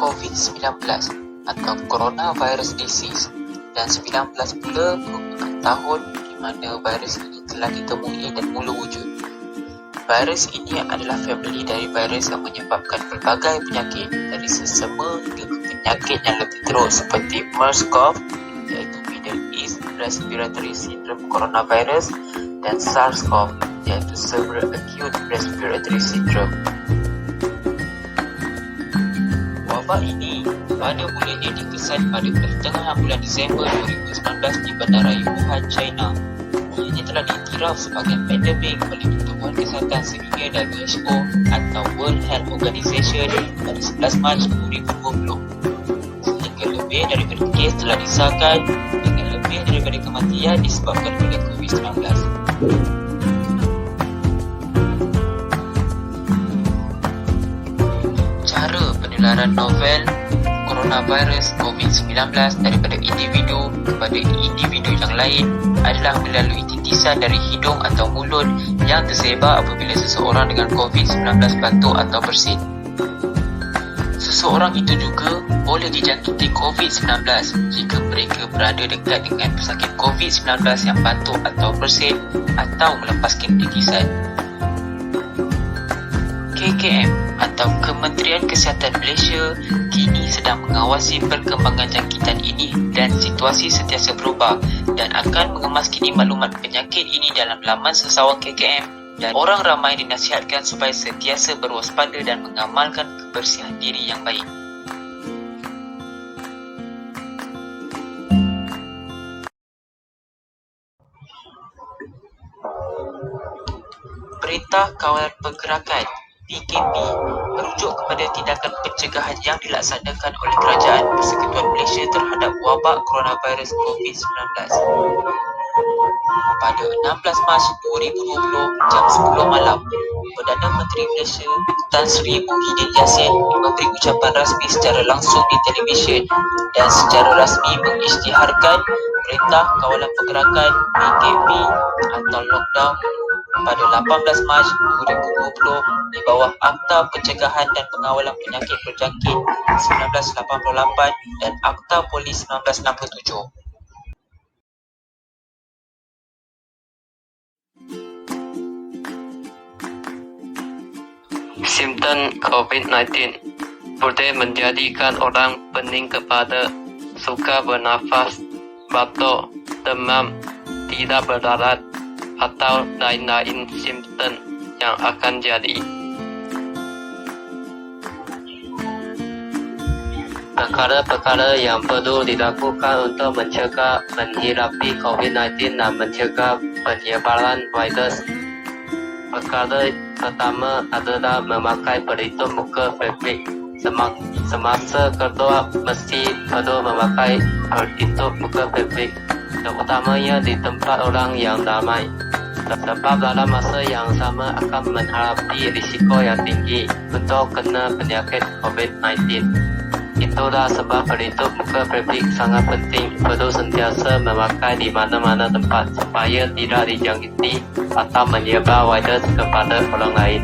COVID-19 atau Coronavirus Disease, dan 19 pula merupakan tahun di mana virus ini telah ditemui dan mula wujud. Virus ini adalah family dari virus yang menyebabkan pelbagai penyakit, dari sesama hingga ke penyakit yang lebih teruk seperti MERS-CoV iaitu Middle East Respiratory Syndrome Coronavirus dan SARS-CoV iaitu Severe Acute Respiratory Syndrome. Wabak ini pada mulanya dikesan pada pertengahan bulan Disember 2019 di bandara Wuhan, China. Ianya telah diiktiraf sebagai pandemik oleh Pertubuhan Kesihatan Sedunia WHO atau World Health Organization pada 11 Mac 2020. Sehingga lebih daripada kes telah disahkan dengan lebih daripada kematian disebabkan oleh COVID-19. Cara penularan novel coronavirus COVID-19 daripada individu kepada individu yang lain adalah melalui titisan dari hidung atau mulut yang tersebar apabila seseorang dengan COVID-19 batuk atau bersin. Seseorang itu juga boleh dijangkiti COVID-19 jika mereka berada dekat dengan pesakit COVID-19 yang batuk atau bersin atau melepaskan titisan. KKM atau Kementerian Kesihatan Malaysia kini sedang mengawasi perkembangan jangkitan ini dan situasi sentiasa berubah dan akan mengemaskini maklumat penyakit ini dalam laman sesawang KKM, dan orang ramai dinasihatkan supaya sentiasa berwaspada dan mengamalkan kebersihan diri yang baik. Perintah Kawalan Pergerakan PKP merujuk kepada tindakan pencegahan yang dilaksanakan oleh Kerajaan Persekutuan Malaysia terhadap wabak coronavirus COVID-19. Pada 16 Mac 2020 jam 10 malam, Perdana Menteri Malaysia Tan Sri Muhyiddin Yassin memberi ucapan rasmi secara langsung di televisyen dan secara rasmi mengisytiharkan Perintah Kawalan Pergerakan PKP atau lockdown pada 18 Mac 2020 di bawah Akta Pencegahan dan Pengawalan Penyakit Berjangkit 1988 dan Akta Polis 1967. Simptom COVID-19 boleh menjadikan orang pening kepala, sukar bernafas, batuk, demam, tidak berdarat atau lain-lain simptom yang akan jadi. Perkara-perkara yang perlu dilakukan untuk mencegah menghadapi COVID-19 dan mencegah penyebaran virus. Perkara pertama adalah memakai pelitup muka fabric. Semasa keluar mesti perlu memakai pelitup muka fabric, terutamanya di tempat orang yang ramai, sebab dalam masa yang sama akan menghadapi risiko yang tinggi untuk kena penyakit COVID-19. Itulah sebab pelitup muka fabric sangat penting, perlu sentiasa memakai di mana-mana tempat supaya tidak dijangkiti atau menyebar virus kepada orang lain.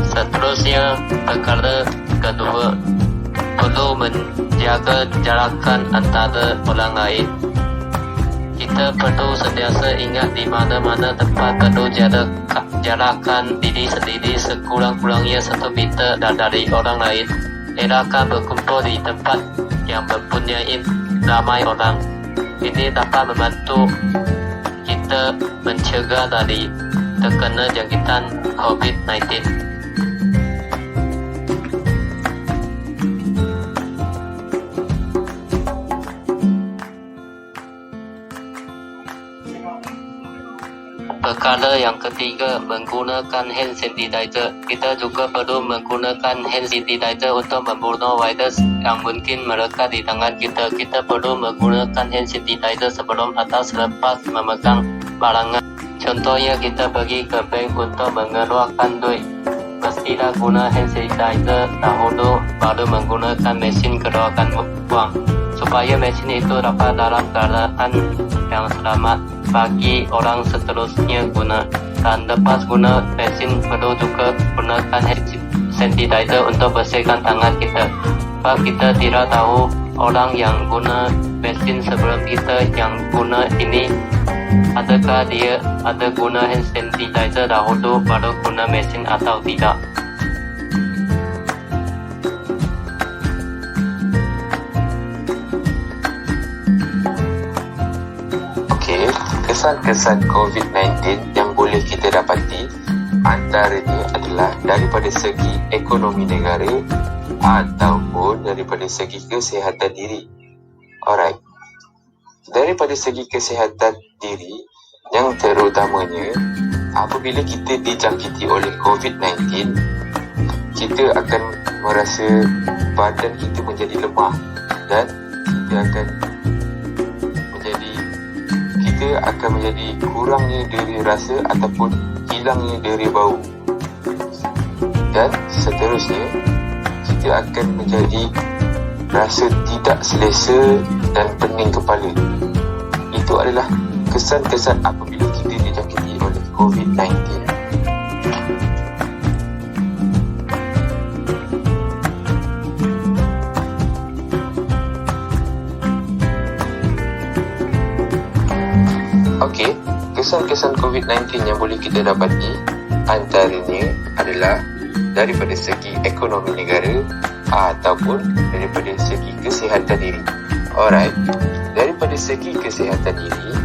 Seterusnya, perkara kedua, perlu menjaga jarakan antara orang lain. Kita perlu sentiasa ingat di mana-mana tempat perlu jarakan diri sendiri sekurang-kurangnya 1 meter dari orang lain. Elakkan berkumpul di tempat yang mempunyai ramai orang. Ini dapat membantu kita mencegah dari terkena jangkitan COVID-19. Perkara yang ketiga, menggunakan hand sanitizer. Kita juga perlu menggunakan hand sanitizer untuk membunuh virus yang mungkin melekat di tangan kita. Kita perlu menggunakan hand sanitizer sebelum atau selepas memegang barangan. Contohnya, kita pergi ke bank untuk mengeluarkan duit. Pastilah guna hand sanitizer dahulu, baru menggunakan mesin keluarkan wang. supaya mesin itu dapat dalam keadaan yang selamat bagi orang seterusnya guna. Dan lepas guna mesin perlu juga gunakan hand sanitizer untuk bersihkan tangan kita. Sebab kita tidak tahu orang yang guna mesin sebelum kita yang guna ini, adakah dia ada guna hand sanitizer dahulu baru guna mesin atau tidak. Kesan-kesan COVID-19 yang boleh kita dapati antaranya adalah daripada segi ekonomi negara ataupun daripada segi kesihatan diri. Alright. Daripada segi kesihatan diri, yang terutamanya apabila kita dijangkiti oleh COVID-19, kita akan merasa badan kita menjadi lemah dan kita akan menjadi kurangnya deri rasa ataupun hilangnya deri bau. Dan seterusnya, kita akan menjadi rasa tidak selesa dan pening kepala. Itu adalah kesan-kesan apabila kita dijangkiti oleh COVID-19. Okey, kesan-kesan COVID-19 yang boleh kita dapati antaranya adalah daripada segi ekonomi negara ataupun daripada segi kesihatan diri. Alright, daripada segi kesihatan diri,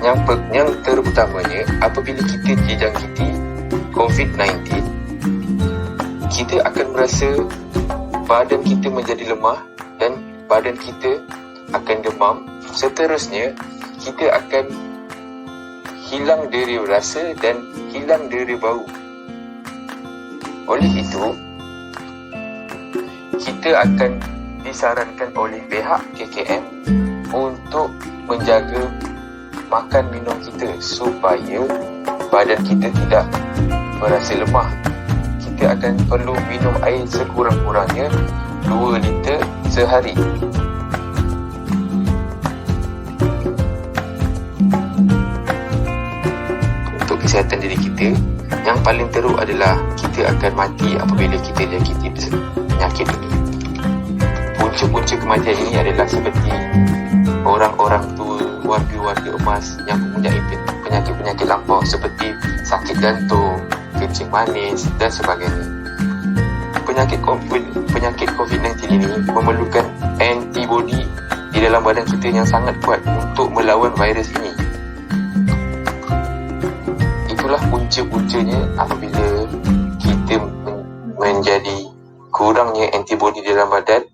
yang terutamanya apabila kita dijangkiti COVID-19, kita akan merasa badan kita menjadi lemah dan badan kita akan demam. Seterusnya, kita akan hilang deri rasa dan hilang deri bau. Oleh itu, kita akan disarankan oleh pihak KKM untuk menjaga makan minum kita supaya badan kita tidak merasa lemah. Kita akan perlu minum air sekurang-kurangnya 2 liter sehari. Kesihatan diri kita, yang paling teruk adalah kita akan mati apabila kita jangkiti penyakit ini. Punca-punca kematian ini adalah seperti orang-orang tua, warga-warga emas yang mempunyai penyakit-penyakit lampau seperti sakit jantung, kencing manis dan sebagainya. Penyakit COVID-19 ini memerlukan antibodi di dalam badan kita yang sangat kuat untuk melawan virus ini. Itulah punca-puncanya apabila kita menjadi kurangnya antibodi dalam badan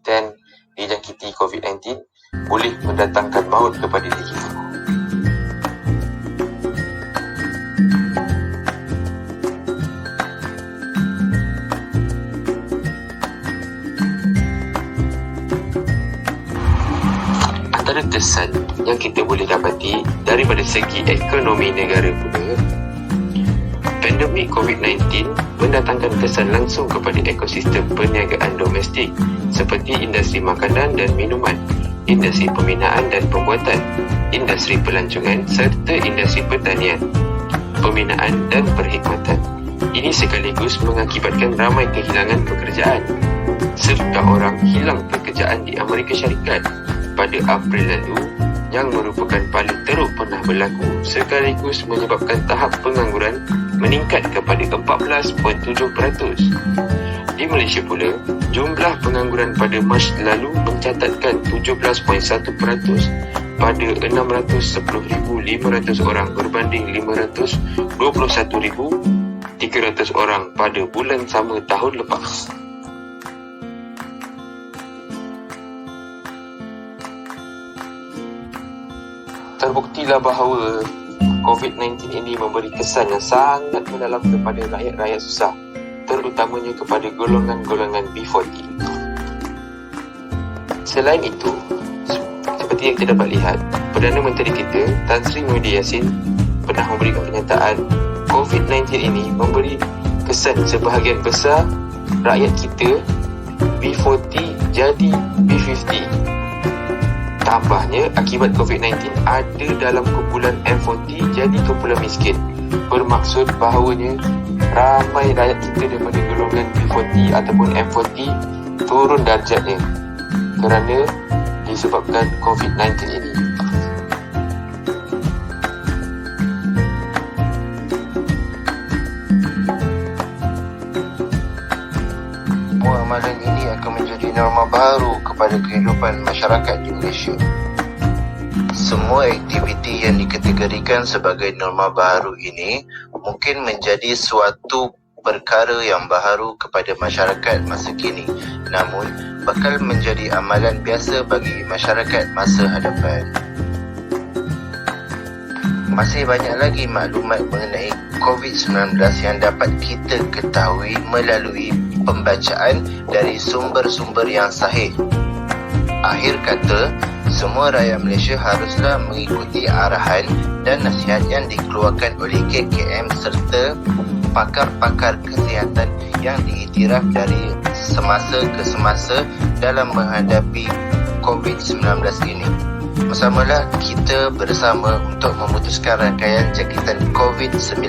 dan dijangkiti COVID-19 boleh mendatangkan maut kepada diri kita. Antara kesan yang kita boleh dapati daripada segi ekonomi negara pula, pandemik COVID-19 mendatangkan kesan langsung kepada ekosistem perniagaan domestik seperti industri makanan dan minuman, industri pembinaan dan pembuatan, industri pelancongan serta industri pertanian, pembinaan dan perkhidmatan. Ini sekaligus mengakibatkan ramai kehilangan pekerjaan. Serta orang hilang pekerjaan di Amerika Syarikat pada April lalu yang merupakan paling teruk pernah berlaku, sekaligus menyebabkan tahap pengangguran meningkat kepada 14.7%. Di Malaysia pula, jumlah pengangguran pada Mac lalu mencatatkan 17.1% pada 610,500 orang berbanding 521,300 orang pada bulan sama tahun lepas. Terbuktilah bahawa COVID-19 ini memberi kesan yang sangat mendalam kepada rakyat-rakyat susah, terutamanya kepada golongan-golongan B40. Selain itu, seperti yang kita dapat lihat, Perdana Menteri kita, Tan Sri Muhyiddin Yassin, pernah memberikan kenyataan COVID-19 ini memberi kesan sebahagian besar rakyat kita B40 jadi B50. Tambahnya, akibat COVID-19 ada dalam kumpulan M40 jadi kumpulan miskin. Bermaksud bahawanya ramai rakyat kita daripada golongan B40 ataupun M40 turun darjatnya kerana disebabkan COVID-19 ini. Amalan ini akan menjadi norma baru kepada kehidupan masyarakat di Malaysia. Semua aktiviti yang dikategorikan sebagai norma baru ini mungkin menjadi suatu perkara yang baharu kepada masyarakat masa kini, namun bakal menjadi amalan biasa bagi masyarakat masa hadapan. Masih banyak lagi maklumat mengenai COVID-19 yang dapat kita ketahui melalui pembacaan dari sumber-sumber yang sahih. Akhir kata, semua rakyat Malaysia haruslah mengikuti arahan dan nasihat yang dikeluarkan oleh KKM serta pakar-pakar kesihatan yang diiktiraf dari semasa ke semasa dalam menghadapi COVID-19 ini. Bersamalah kita bersama untuk memutuskan rangkaian jangkitan COVID-19.